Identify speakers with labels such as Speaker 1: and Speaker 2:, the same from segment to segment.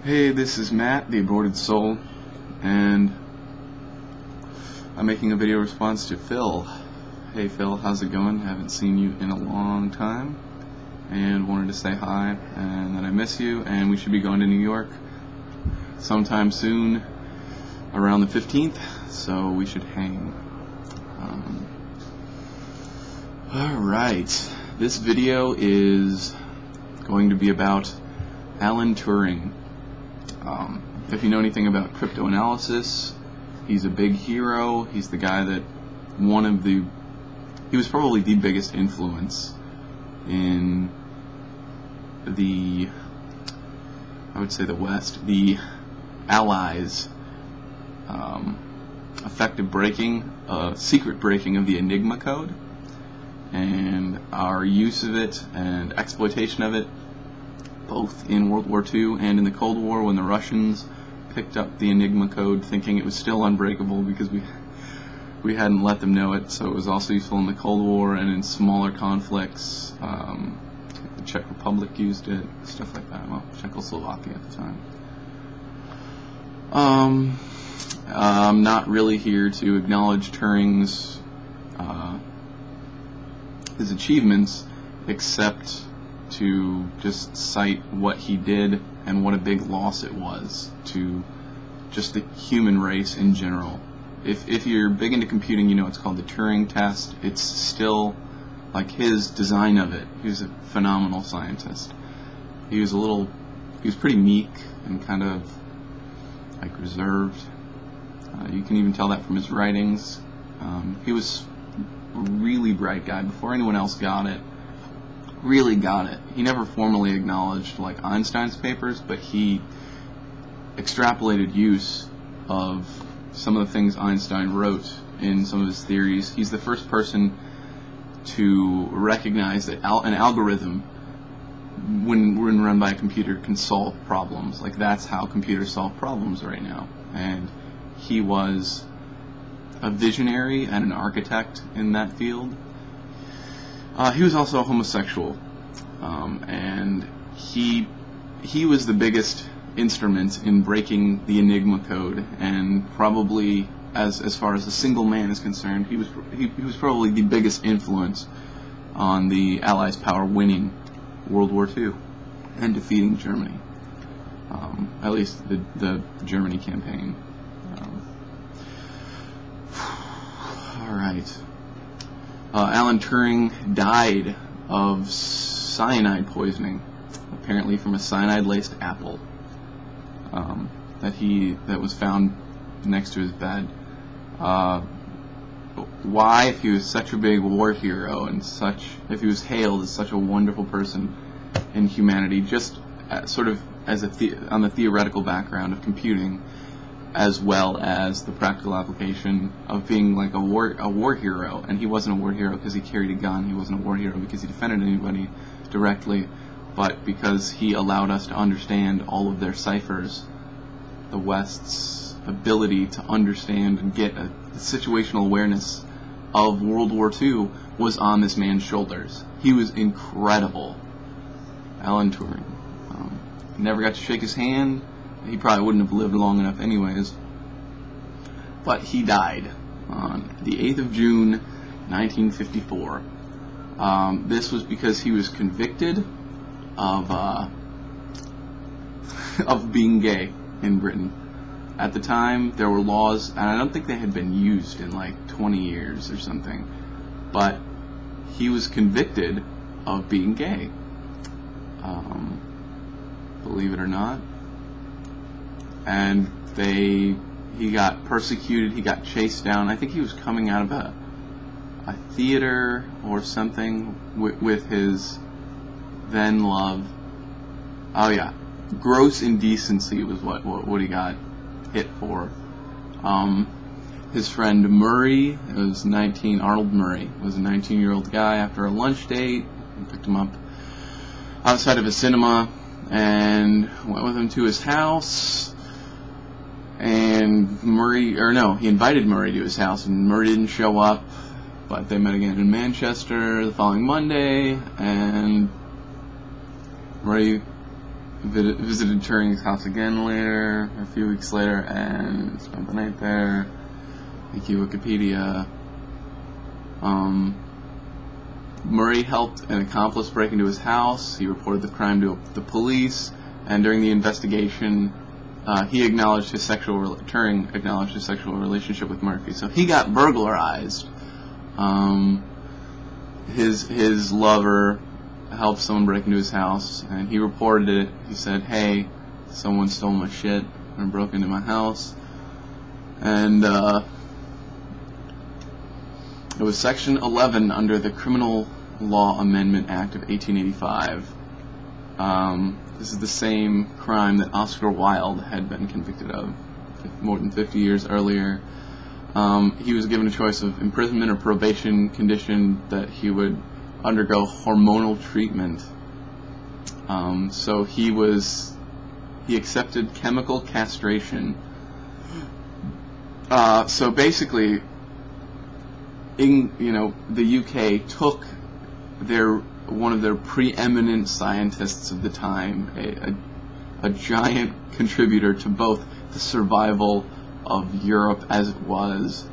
Speaker 1: Hey, this is Matt, the Aborted Soul, and I'm making a video response to Phil. Hey Phil, how's it going? Haven't seen you in a long time, and wanted to say hi, and that I miss you, and we should be going to New York sometime soon, around the 15th, so we should hang. Alright, this video is going to be about Alan Turing. If you know anything about cryptoanalysis, he's a big hero. He's the guy that he was probably the biggest influence in I would say the West, the Allies' effective breaking, secret breaking of the Enigma code, and our use of it and exploitation of it, both in World War II and in the Cold War, when the Russians picked up the Enigma code thinking it was still unbreakable because we hadn't let them know it. So it was also useful in the Cold War and in smaller conflicts. The Czech Republic used it, stuff like that. Well, Czechoslovakia at the time. I'm not really here to acknowledge Turing's his achievements, except to just cite what he did and what a big loss it was to just the human race in general. If you're big into computing, you know it's called the Turing test. It's still like his design of it. He was a phenomenal scientist. He was pretty meek and kind of like reserved. You can even tell that from his writings. He was a really bright guy before anyone else got it. Really got it. He never formally acknowledged like Einstein's papers, but he extrapolated use of some of the things Einstein wrote in some of his theories. He's the first person to recognize that an algorithm, when run by a computer, can solve problems. Like, that's how computers solve problems right now. And he was a visionary and an architect in that field. He was also a homosexual, and he was the biggest instrument in breaking the Enigma code, and probably as far as a single man is concerned, he was probably the biggest influence on the Allies' power winning World War II and defeating Germany, at least the Germany campaign. All right. Alan Turing died of cyanide poisoning, apparently from a cyanide-laced apple that was found next to his bed. Why, if he was such a big war hero and if he was hailed as such a wonderful person in humanity, just sort of as on the theoretical background of computing, as well as the practical application of being like a war hero. And he wasn't a war hero because he carried a gun. He wasn't a war hero because he defended anybody directly, but because he allowed us to understand all of their ciphers. The West's ability to understand and get a situational awareness of World War II was on this man's shoulders. He was incredible. Alan Turing. Never got to shake his hand. He probably wouldn't have lived long enough anyways. But he died on the 8th of June, 1954. This was because he was convicted of being gay in Britain. At the time, there were laws, and I don't think they had been used in like 20 years or something, but he was convicted of being gay. Believe it or not. And he got persecuted, he got chased down. I think he was coming out of a theater or something with his then love. Oh yeah, gross indecency was what he got hit for. His friend Murray, Arnold Murray, was a 19-year-old guy. After a lunch date, he picked him up outside of a cinema and went with him to his house. And he invited Murray to his house, and Murray didn't show up, but they met again in Manchester the following Monday, and Murray visited Turing's house again later, a few weeks later, and spent the night there. Thank you, Wikipedia. Murray helped an accomplice break into his house. He reported the crime to the police, and during the investigation, Turing acknowledged his sexual relationship with Murphy. So he got burglarized. His lover helped someone break into his house, and he reported it. He said, "Hey, someone stole my shit and broke into my house." And it was Section 11 under the Criminal Law Amendment Act of 1885. This is the same crime that Oscar Wilde had been convicted of more than 50 years earlier. He was given a choice of imprisonment or probation, condition that he would undergo hormonal treatment. So he accepted chemical castration. So basically, the UK took one of their preeminent scientists of the time, a giant contributor to both the survival of Europe as it was,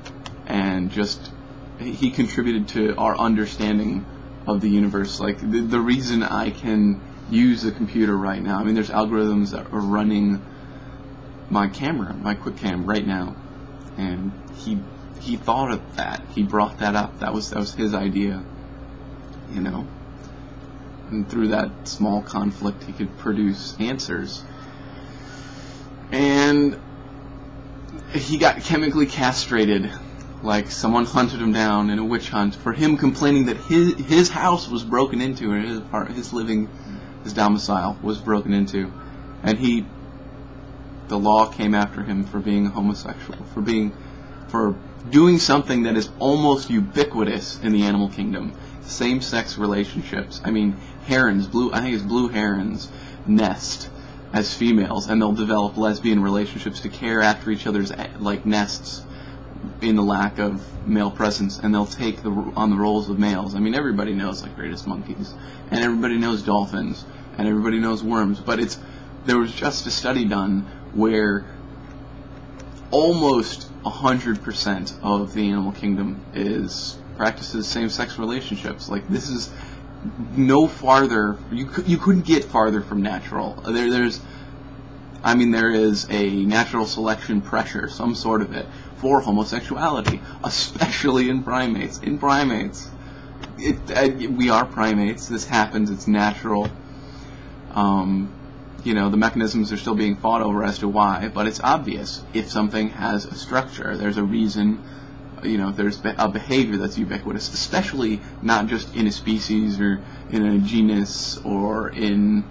Speaker 1: and just he contributed to our understanding of the universe. Like the reason I can use a computer right now, I mean, there's algorithms that are running my camera, my QuickCam right now, and he thought of that. He brought that up. That was his idea, And through that small conflict, he could produce answers. And he got chemically castrated, like someone hunted him down in a witch hunt for him complaining that his house was broken into, and his domicile was broken into, and the law came after him for being homosexual, for doing something that is almost ubiquitous in the animal kingdom. Same-sex relationships. I mean, blue herons nest as females, and they'll develop lesbian relationships to care after each other's nests in the lack of male presence, and they'll take on the roles of males. I mean, everybody knows Greatest Monkeys, and everybody knows dolphins, and everybody knows worms, but there was just a study done where almost 100% of the animal kingdom practices same-sex relationships. Like, this is no farther. You couldn't get farther from natural. There is a natural selection pressure, some sort of it, for homosexuality, especially in primates. We are primates. This happens. It's natural. The mechanisms are still being fought over as to why, but it's obvious. If something has a structure, there's a reason. There's a behavior that's ubiquitous, especially not just in a species or in a genus or in,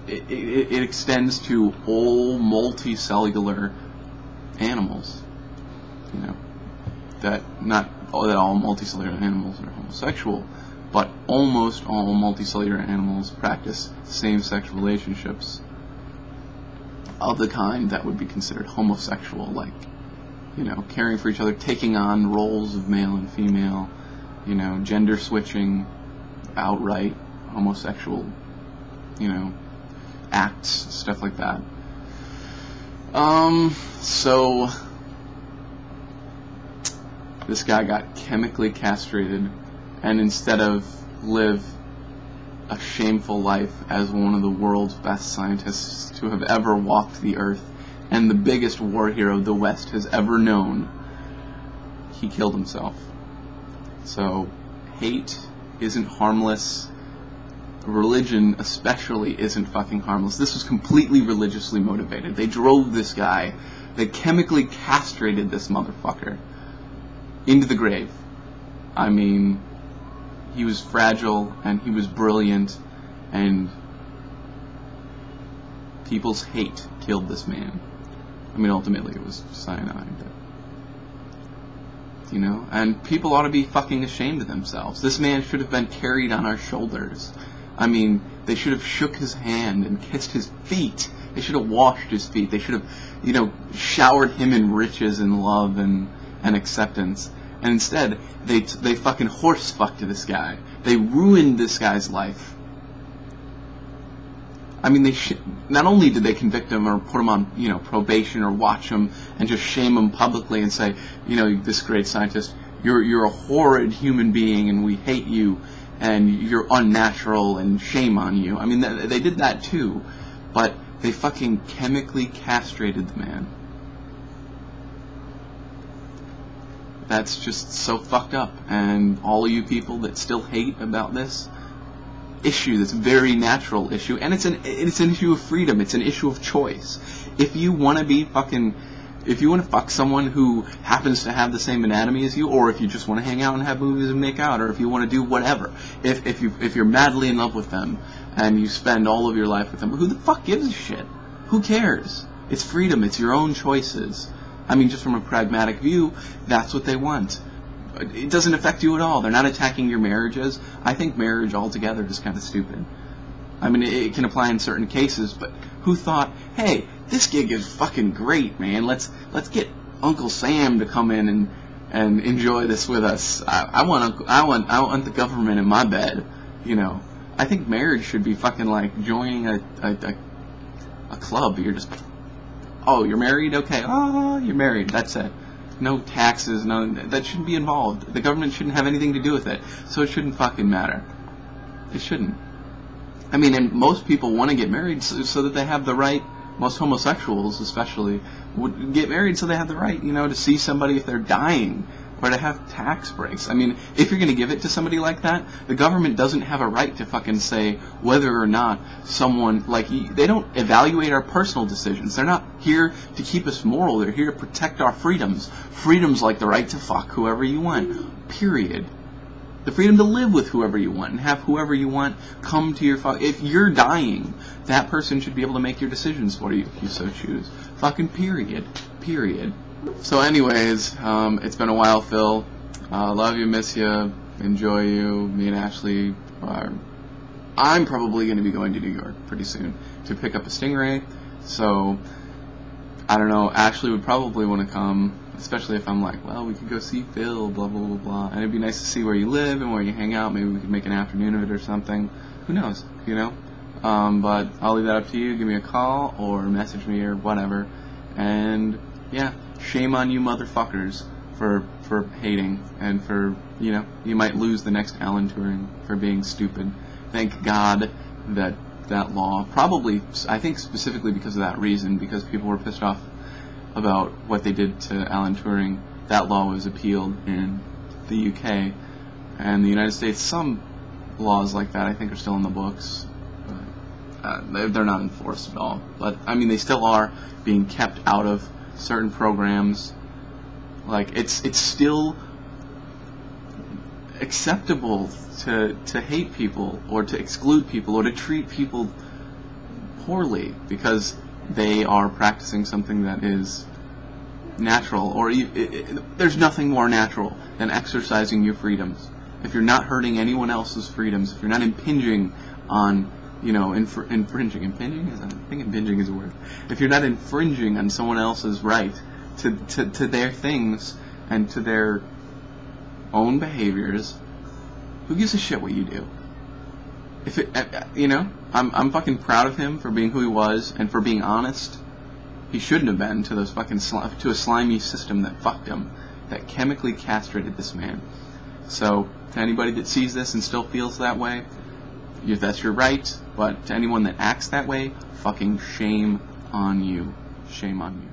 Speaker 1: it extends to all multicellular animals. That not that all multicellular animals are homosexual, but almost all multicellular animals practice same-sex relationships of the kind that would be considered homosexual, like caring for each other, taking on roles of male and female, gender switching, outright homosexual, acts, stuff like that. So this guy got chemically castrated, and instead of live a shameful life as one of the world's best scientists to have ever walked the earth, and the biggest war hero the West has ever known, he killed himself. So, hate isn't harmless. Religion, especially, isn't fucking harmless. This was completely religiously motivated. They drove this guy. They chemically castrated this motherfucker into the grave. I mean, he was fragile, and he was brilliant, and people's hate killed this man. I mean, ultimately it was cyanide, and people ought to be fucking ashamed of themselves. This man should have been carried on our shoulders. I mean, they should have shook his hand and kissed his feet. They should have washed his feet. They should have, showered him in riches and love and acceptance. And instead, they fucking horse fucked this guy. They ruined this guy's life. I mean, not only did they convict him or put him on, probation or watch him and just shame him publicly and say, this great scientist, you're a horrid human being and we hate you and you're unnatural and shame on you. I mean, they did that too, but they fucking chemically castrated the man. That's just so fucked up. And all of you people that still hate about this issue, this very natural issue, and it's an issue of freedom, it's an issue of choice. If you want to fuck someone who happens to have the same anatomy as you, or if you just want to hang out and have movies and make out, or if you want to do whatever, if you're madly in love with them and you spend all of your life with them, who the fuck gives a shit? Who cares? It's freedom, it's your own choices. I mean, just from a pragmatic view, that's what they want. It doesn't affect you at all. They're not attacking your marriages. I think marriage altogether is kind of stupid. I mean, it can apply in certain cases, but who thought, hey, this gig is fucking great, man. Let's get Uncle Sam to come in and enjoy this with us. I want the government in my bed. I think marriage should be fucking like joining a club. You're just, oh, you're married? Okay. Oh, you're married. That's it. No taxes, that shouldn't be involved. The government shouldn't have anything to do with it, so it shouldn't fucking matter. It shouldn't. I mean, and most people want to get married so that they have the right, most homosexuals especially, would get married so they have the right, to see somebody if they're dying, or to have tax breaks. I mean, if you're going to give it to somebody like that, the government doesn't have a right to fucking say whether or not someone, they don't evaluate our personal decisions. They're not here to keep us moral. They're here to protect our freedoms. Freedoms like the right to fuck whoever you want, period. The freedom to live with whoever you want and have whoever you want come to your fuck. If you're dying, that person should be able to make your decisions for you if you so choose. Fucking period. Period. So anyways, it's been a while, Phil. Love you, miss you, enjoy you. Me and Ashley I'm probably going to be going to New York pretty soon to pick up a Stingray. So, I don't know, Ashley would probably want to come, especially if I'm like, well, we could go see Phil, blah, blah, blah, blah. And it'd be nice to see where you live and where you hang out. Maybe we could make an afternoon of it or something. Who knows, But I'll leave that up to you. Give me a call or message me or whatever. And, yeah. Shame on you motherfuckers for hating and for, you might lose the next Alan Turing for being stupid. Thank God that law, probably, I think specifically because of that reason, because people were pissed off about what they did to Alan Turing, that law was appealed in the UK. And the United States, some laws like that I think are still in the books. But, they're not enforced at all. But, I mean, they still are being kept out of certain programs. Like, it's still acceptable to hate people or to exclude people or to treat people poorly because they are practicing something that is natural, or there's nothing more natural than exercising your freedoms. If you're not hurting anyone else's freedoms, if you're not impinging on infringing. I think impinging is a word. If you're not infringing on someone else's right to their things and to their own behaviors, who gives a shit what you do? If it, I'm fucking proud of him for being who he was and for being honest. He shouldn't have been to those fucking to a slimy system that fucked him, that chemically castrated this man. So to anybody that sees this and still feels that way, that's your right, but to anyone that acts that way, fucking shame on you. Shame on you.